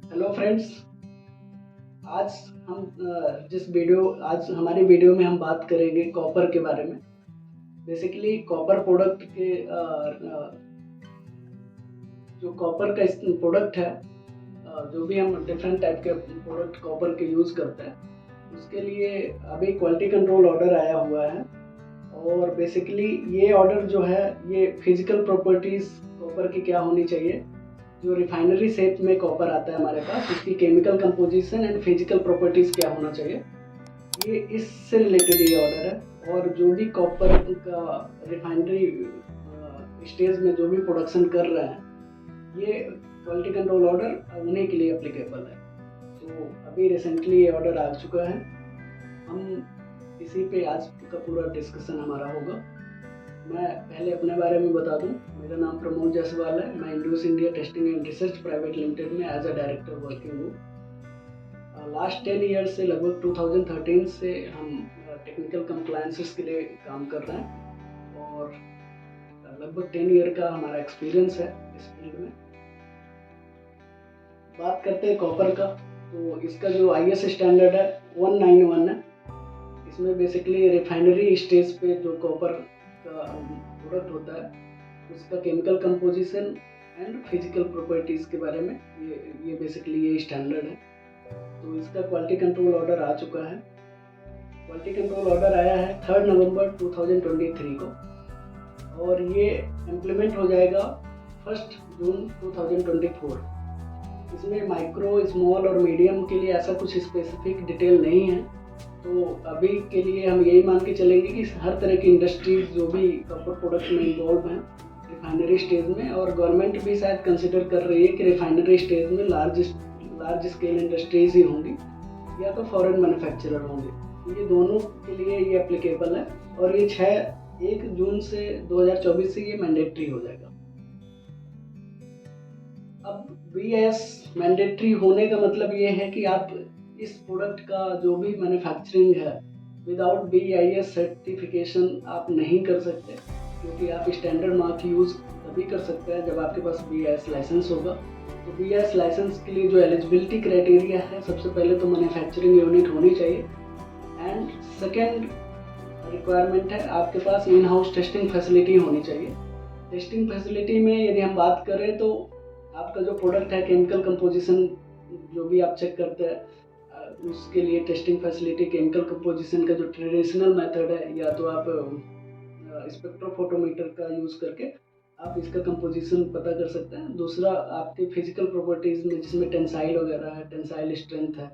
Hello friends. आज आज हमारी वीडियो में हम बात करेंगे कॉपर के बारे में। बेसिकली कॉपर प्रोडक्ट के जो कॉपर का प्रोडक्ट है, जो भी हम डिफरेंट टाइप के प्रोडक्ट कॉपर के यूज़ करते हैं, उसके लिए अभी क्वालिटी कंट्रोल ऑर्डर आया हुआ है। और बेसिकली ये ऑर्डर जो है, ये फिजिकल प्रॉपर्टीज़ कॉपर की क्या होनी चाहिए, जो रिफाइनरी शेप में कॉपर आता है हमारे पास, उसकी chemical composition and physical properties क्या होना चाहिए, ये इससे रिलेटेड ये ऑर्डर है। और जो भी कॉपर का रिफाइनरी स्टेज में जो भी प्रोडक्शन कर रहे हैं, ये क्वालिटी कंट्रोल ऑर्डर उन्हीं के लिए एप्लीकेबल है। तो अभी रिसेंटली ये ऑर्डर आ चुका है। हम इसी पे आज का पूरा डिस्कशन हमारा होगा। मैं पहले अपने बारे में बता दूं, मेरा नाम प्रमोद जायसवाल है। मैं induce India testing and research private limited में एज अ डायरेक्टर वर्किंग हूँ। लास्ट 10 ईयर्स से, लगभग 2013 से हम टेक्निकल कंप्लायंसेस के लिए काम कर रहे हैं और लगभग 10 ईयर का हमारा एक्सपीरियंस है इस फील्ड में। बात करते हैं कॉपर का, तो इसका जो IS स्टैंडर्ड है 191 है। इसमें बेसिकली रिफाइनरी स्टेज पे जो कॉपर का प्रोडक्ट होता है, उसका chemical composition and physical properties के बारे में ये बेसिकली ये स्टैंडर्ड है। तो इसका क्वालिटी कंट्रोल ऑर्डर आ चुका है। क्वालिटी कंट्रोल ऑर्डर आया है 3 नवंबर 2023 को और ये इम्प्लीमेंट हो जाएगा 1 जून 2024। इसमें माइक्रो, स्मॉल और मीडियम के लिए ऐसा कुछ स्पेसिफिक डिटेल नहीं है। तो अभी के लिए हम यही मान के चलेंगे कि हर तरह की इंडस्ट्रीज जो भी कॉपर प्रोडक्ट में इन्वॉल्व हैं रिफाइनरी स्टेज में, और गवर्नमेंट भी शायद कंसिडर कर रही है कि रिफाइनरी स्टेज में लार्ज स्केल इंडस्ट्रीज ही होंगी या तो फॉरेन मैन्युफैक्चरर होंगे। ये दोनों के लिए ये एप्लीकेबल है और ये 1 जून से 2024 से ये मैंडेटरी हो जाएगा। अब BIS मैंडेटरी होने का मतलब ये है कि आप इस प्रोडक्ट का जो भी मैन्युफैक्चरिंग है, विदाउट BIS सर्टिफिकेशन आप नहीं कर सकते, क्योंकि आप स्टैंडर्ड मार्क यूज़ तभी कर सकते हैं जब आपके पास BIS लाइसेंस होगा। तो BIS लाइसेंस के लिए जो एलिजिबिलिटी क्राइटेरिया है, सबसे पहले तो मैन्युफैक्चरिंग यूनिट होनी चाहिए एंड सेकेंड रिक्वायरमेंट है आपके पास इन हाउस टेस्टिंग फैसिलिटी होनी चाहिए। टेस्टिंग फैसिलिटी में यदि हम बात करें तो आपका जो प्रोडक्ट है, केमिकल कंपोजिशन जो भी आप चेक करते हैं, उसके लिए टेस्टिंग फैसिलिटी केमिकल कंपोजिशन का जो ट्रेडिशनल मेथड है, या तो आप स्पेक्ट्रोफोटोमीटर का यूज़ करके आप इसका कंपोजिशन पता कर सकते हैं। दूसरा, आपके फिजिकल प्रॉपर्टीज़ में जिसमें टेंसाइल वगैरह है, टेंसाइल स्ट्रेंथ है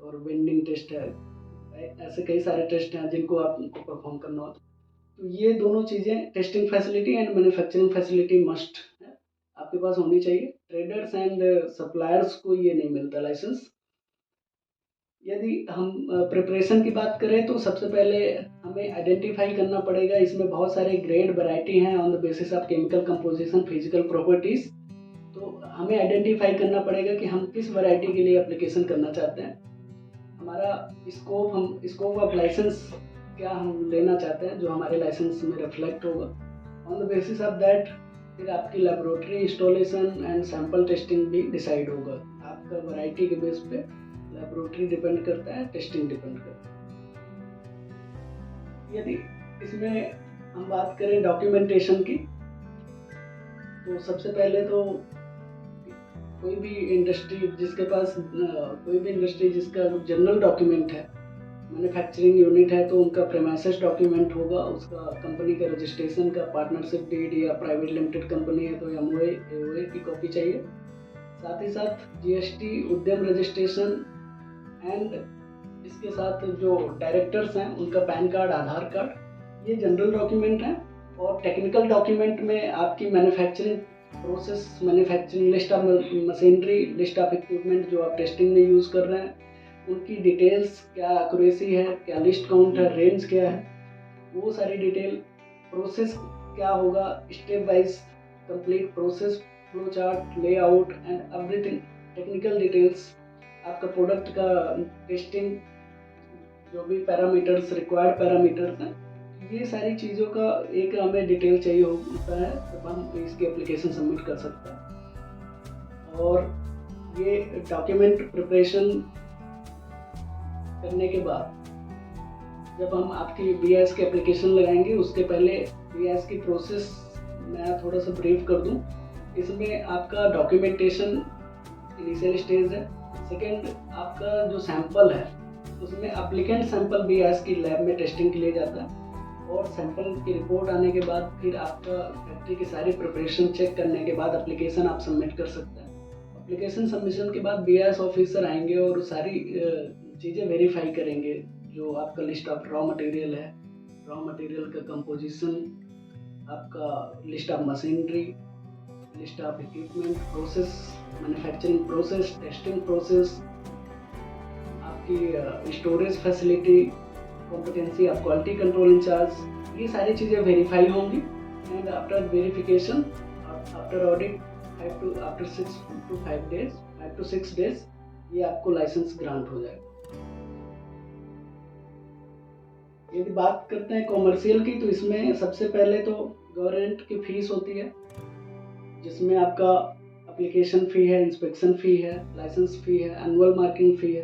और बेंडिंग टेस्ट है, ऐसे कई सारे टेस्ट हैं जिनको आपको परफॉर्म करना होता है। तो ये दोनों चीज़ें, testing facility and manufacturing facility must है, आपके पास होनी चाहिए। ट्रेडर्स एंड सप्लायर्स को ये नहीं मिलता लाइसेंस। यदि हम प्रिपरेशन की बात करें तो सबसे पहले हमें आइडेंटिफाई करना पड़ेगा। इसमें बहुत सारे ग्रेड वैरायटी हैं on the basis of chemical composition, physical properties. तो हमें आइडेंटिफाई करना पड़ेगा कि हम किस वैरायटी के लिए एप्लीकेशन करना चाहते हैं। हमारा स्कोप ऑफ लाइसेंस क्या हम लेना चाहते हैं, जो हमारे लाइसेंस में रिफ्लेक्ट होगा। On the basis of that फिर आपकी laboratory installation and sample testing भी डिसाइड होगा। आपका वैरायटी के बेस पे लेबोरेटरी डिपेंड करता है, टेस्टिंग डिपेंड करता है। यदि इसमें हम बात करें डॉक्यूमेंटेशन की, तो सबसे पहले तो कोई भी इंडस्ट्री जिसका जनरल डॉक्यूमेंट है, मैन्युफैक्चरिंग यूनिट है, तो उनका प्रेमाइसेस डॉक्यूमेंट होगा, उसका कंपनी का रजिस्ट्रेशन का, पार्टनरशिप डीड, या प्राइवेट लिमिटेड कंपनी है तो MOA AOA की कॉपी चाहिए। साथ ही साथ GST, उद्यम रजिस्ट्रेशन एंड इसके साथ जो डायरेक्टर्स हैं उनका पैन कार्ड, आधार कार्ड, ये जनरल डॉक्यूमेंट हैं। और टेक्निकल डॉक्यूमेंट में आपकी manufacturing process, manufacturing list of machinery, list of equipment जो आप टेस्टिंग में यूज़ कर रहे हैं, उनकी डिटेल्स, क्या एक्यूरेसी है, क्या लिस्ट काउंट है, रेंज क्या है, वो सारी डिटेल, प्रोसेस क्या होगा, step wise complete process, flow chart, layout and everything, technical details, आपका प्रोडक्ट का टेस्टिंग, जो भी पैरामीटर्स, रिक्वायर्ड पैरामीटर्स हैं, ये सारी चीज़ों का एक हमें डिटेल चाहिए होता है, तब हम इसकी एप्लीकेशन सबमिट कर सकते हैं। और ये डॉक्यूमेंट प्रिपरेशन करने के बाद जब हम आपकी BIS की एप्लीकेशन लगाएंगे, उसके पहले BIS की प्रोसेस मैं थोड़ा सा ब्रीफ कर दूं। इसमें आपका डॉक्यूमेंटेशन इनिशियल स्टेज है। सेकेंड, आपका जो सैंपल है उसमें एप्लीकेंट सैंपल BIS की लैब में टेस्टिंग के लिए जाता है, और सैंपल की रिपोर्ट आने के बाद फिर आपका फैक्ट्री की सारी प्रिपरेशन चेक करने के बाद एप्लीकेशन आप सबमिट कर सकते हैं। एप्लीकेशन सबमिशन के बाद BIS ऑफिसर आएंगे और सारी चीज़ें वेरीफाई करेंगे। जो आपका लिस्ट ऑफ रॉ मटेरियल है, रॉ मटेरियल का कंपोजिशन, आपका list of machinery, list of equipment, process, manufacturing process, testing process, आपकी storage facility, competency of quality control in-charge, ये सारी चीज़ें वेरीफाई होंगी। And after verification, after audit, 5 to 6 days ये आपको लाइसेंस ग्रांट हो जाएगा। यदि बात करते हैं कॉमर्शियल की, तो इसमें सबसे पहले तो गवर्नमेंट की फीस होती है, जिसमें आपका एप्लीकेशन फ़ी है, इंस्पेक्शन फ़ी है, लाइसेंस फ़ी है, एनुअल मार्किंग फ़ी है।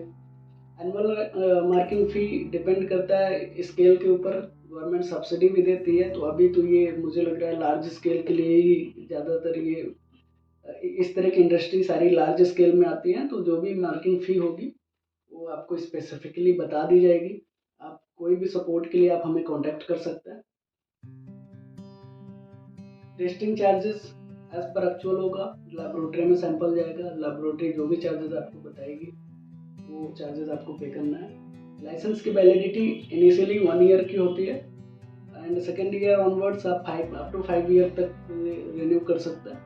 एनुअल मार्किंग फ़ी डिपेंड करता है स्केल के ऊपर, गवर्नमेंट सब्सिडी भी देती है। तो अभी तो ये मुझे लग रहा है लार्ज स्केल के लिए ही ज़्यादातर ये इस तरह की इंडस्ट्री सारी लार्ज स्केल में आती हैं। तो जो भी मार्किंग फ़ी होगी वो आपको स्पेसिफिकली बता दी जाएगी। आप कोई भी सपोर्ट के लिए आप हमें कांटेक्ट कर सकते हैं। Testing charges as per actual होगा, लैबोरेटरी में सैंपल जाएगा, लैबोरेटरी जो भी चार्जेस आपको बताएगी वो चार्जेस आपको पे करना है। लाइसेंस की वैलिडिटी इनिशियली 1 ईयर की होती है, एंड सेकेंड ईयर ऑनवर्ड्स आप 5 ईयर तक रिन्यू कर सकते हैं।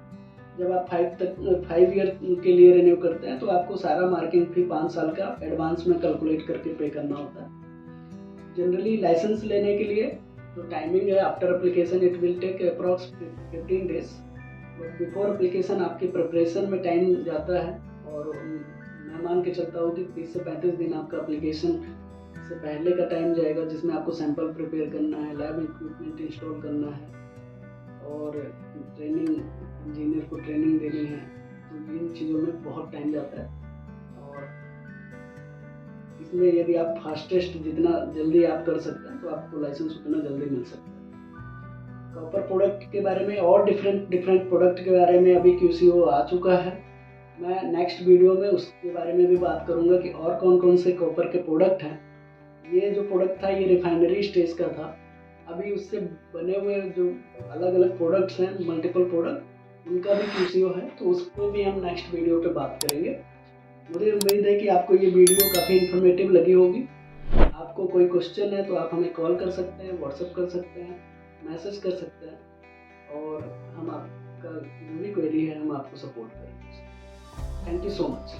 जब आप 5 ईयर के लिए रिन्यू करते हैं तो आपको सारा मार्किंग फ़ी 5 साल का एडवांस में कैलकुलेट करके पे करना होता है। जनरली लाइसेंस लेने के लिए जो टाइमिंग है, after application it will take approx 15 days, but before application आपकी प्रिपरेशन में टाइम जाता है, और मैं मान के चलता हूँ कि 30 से 35 दिन आपका एप्लीकेशन से पहले का टाइम जाएगा, जिसमें आपको सैंपल प्रिपेयर करना है, लैब इक्विपमेंट इंस्टॉल करना है, और ट्रेनिंग, इंजीनियर को ट्रेनिंग देनी है। तो इन चीज़ों में बहुत टाइम जाता है, और इसमें यदि आप फास्टेस्ट जितना जल्दी आप कर सकते हैं तो आपको लाइसेंस उतना जल्दी मिल सकता है। कॉपर प्रोडक्ट के बारे में और डिफरेंट प्रोडक्ट के बारे में अभी QCO आ चुका है। मैं नेक्स्ट वीडियो में उसके बारे में भी बात करूंगा कि और कौन कौन से कॉपर के प्रोडक्ट हैं। ये जो प्रोडक्ट था ये रिफाइनरी स्टेज का था। अभी उससे बने हुए जो अलग अलग प्रोडक्ट्स हैं, मल्टीपल प्रोडक्ट, उनका भी QCO है, तो उसको भी हम नेक्स्ट वीडियो पे बात करेंगे। मुझे उम्मीद है कि आपको ये वीडियो काफ़ी इन्फॉर्मेटिव लगी होगी। आपको कोई क्वेश्चन है तो आप हमें कॉल कर सकते हैं, व्हाट्सएप कर सकते हैं, मैसेज कर सकते हैं, और हम आपका जो भी क्वेरी है हम आपको सपोर्ट करेंगे। Thank you so much.